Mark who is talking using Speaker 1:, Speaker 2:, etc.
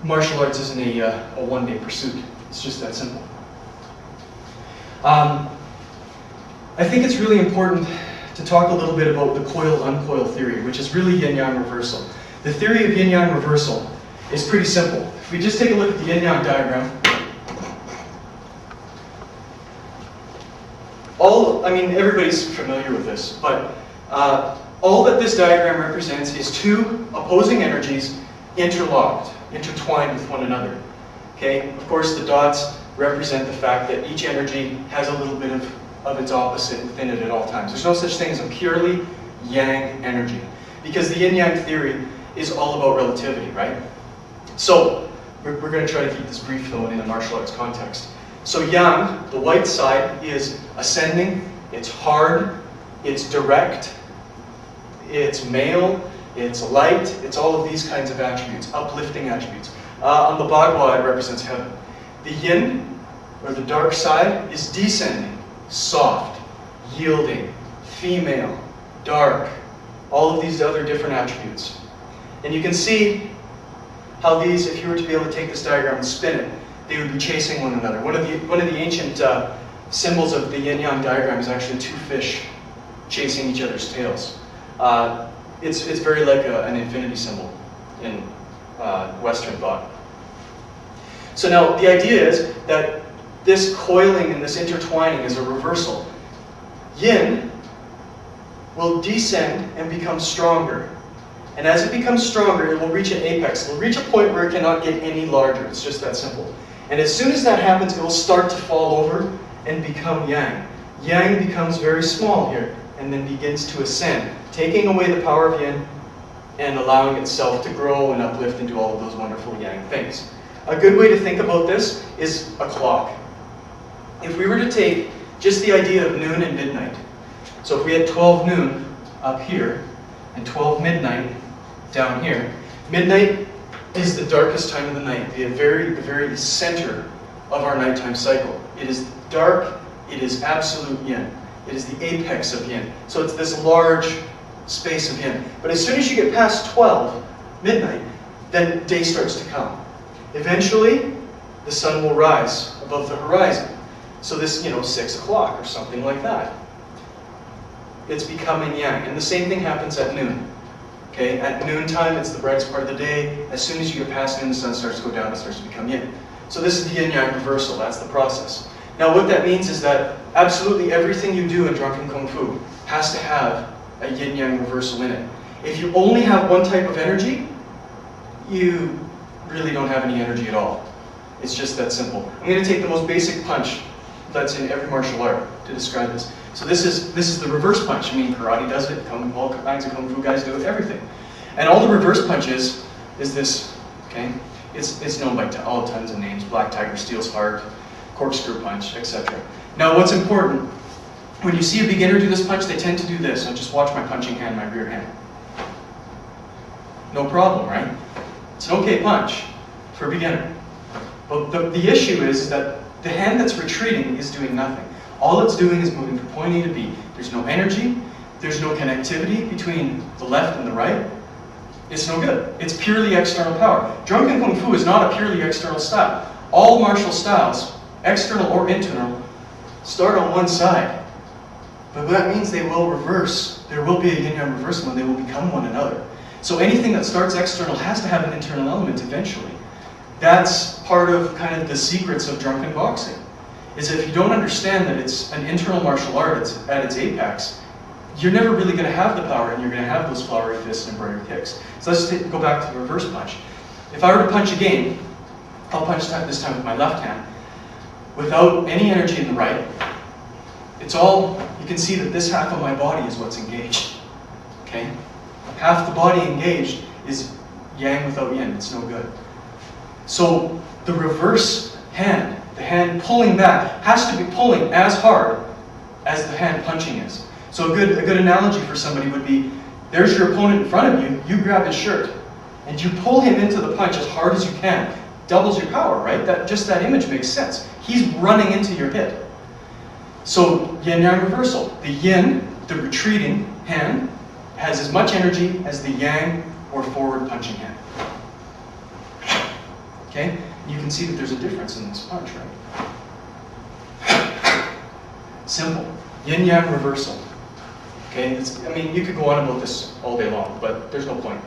Speaker 1: martial arts isn't a one-day pursuit. It's just that simple. I think it's really important to talk a little bit about the coil-uncoil theory, which is really yin-yang reversal. The theory of yin-yang reversal is pretty simple. If we just take a look at the yin-yang diagram, everybody's familiar with this, but all that this diagram represents is two opposing energies interlocked, intertwined with one another. Okay? Of course, the dots represent the fact that each energy has a little bit of its opposite within it at all times. There's no such thing as a purely yang energy, because the yin-yang theory is all about relativity, right? So, we're going to try to keep this brief though in a martial arts context. So yang, the white side, is ascending, it's hard, it's direct, it's male, it's light, it's all of these kinds of attributes, uplifting attributes. On the bagua, it represents heaven. The yin, or the dark side, is descending, soft, yielding, female, dark, all of these other different attributes. And you can see how these, if you were to be able to take this diagram and spin it, they would be chasing one another. One of the ancient symbols of the yin-yang diagram is actually two fish chasing each other's tails. It's very like an infinity symbol in Western thought. So now the idea is that this coiling and this intertwining is a reversal. Yin will descend and become stronger. And as it becomes stronger, it will reach an apex. It will reach a point where it cannot get any larger. It's just that simple. And as soon as that happens, it will start to fall over and become yang. Yang becomes very small here and then begins to ascend, taking away the power of yin and allowing itself to grow and uplift into all of those wonderful yang things. A good way to think about this is a clock. If we were to take just the idea of noon and midnight, so if we had 12 noon up here and 12 midnight down here, midnight is the darkest time of the night, the very center of our nighttime cycle. It is dark, it is absolute yin. It is the apex of yin. So it's this large space of yin. But as soon as you get past 12, midnight, then day starts to come. Eventually, the sun will rise above the horizon. So this, 6 o'clock or something like that. It's becoming yang. And the same thing happens at noon. Okay, at noontime, it's the brightest part of the day. As soon as you get past noon, the sun starts to go down, it starts to become yin. So this is the yin-yang reversal, that's the process. Now what that means is that absolutely everything you do in Drunken Kung Fu has to have a yin-yang reversal in it. If you only have one type of energy, you really don't have any energy at all. It's just that simple. I'm going to take the most basic punch that's in every martial art to describe this. So this is the reverse punch. Karate does it, all kinds of Kung Fu guys do it, everything. And all the reverse punches is this, okay? It's known by all tons of names, Black Tiger, Steel's Heart, Corkscrew Punch, etc. Now what's important, when you see a beginner do this punch, they tend to do this. Now just watch my punching hand, my rear hand. No problem, right? It's an okay punch for a beginner. But the issue is that the hand that's retreating is doing nothing. All it's doing is moving from point A to B. There's no energy, there's no connectivity between the left and the right. It's no good. It's purely external power. Drunken Kung Fu is not a purely external style. All martial styles, external or internal, start on one side. But that means they will reverse. There will be a yin-yang reversal and they will become one another. So anything that starts external has to have an internal element eventually. That's part of kind of the secrets of drunken boxing. Is if you don't understand that it's an internal martial art, it's at its apex, you're never really going to have the power and you're going to have those flowery fists and brighter kicks. So let's go back to the reverse punch. If I were to punch again, I'll punch this time with my left hand, without any energy in the right. It's all, you can see that this half of my body is what's engaged. Okay? Half the body engaged is yang without yin. It's no good. So the reverse hand, the hand pulling back, has to be pulling as hard as the hand punching is. So a good analogy for somebody would be, there's your opponent in front of you, you grab his shirt, and you pull him into the punch as hard as you can. Doubles your power, right? Just that image makes sense. He's running into your hit. So yin-yang reversal. The yin, the retreating hand, has as much energy as the yang or forward punching hand. Okay? You can see that there's a difference in this punch, right? Simple. Yin-yang reversal. Okay? I mean, you could go on about this all day long, but there's no point.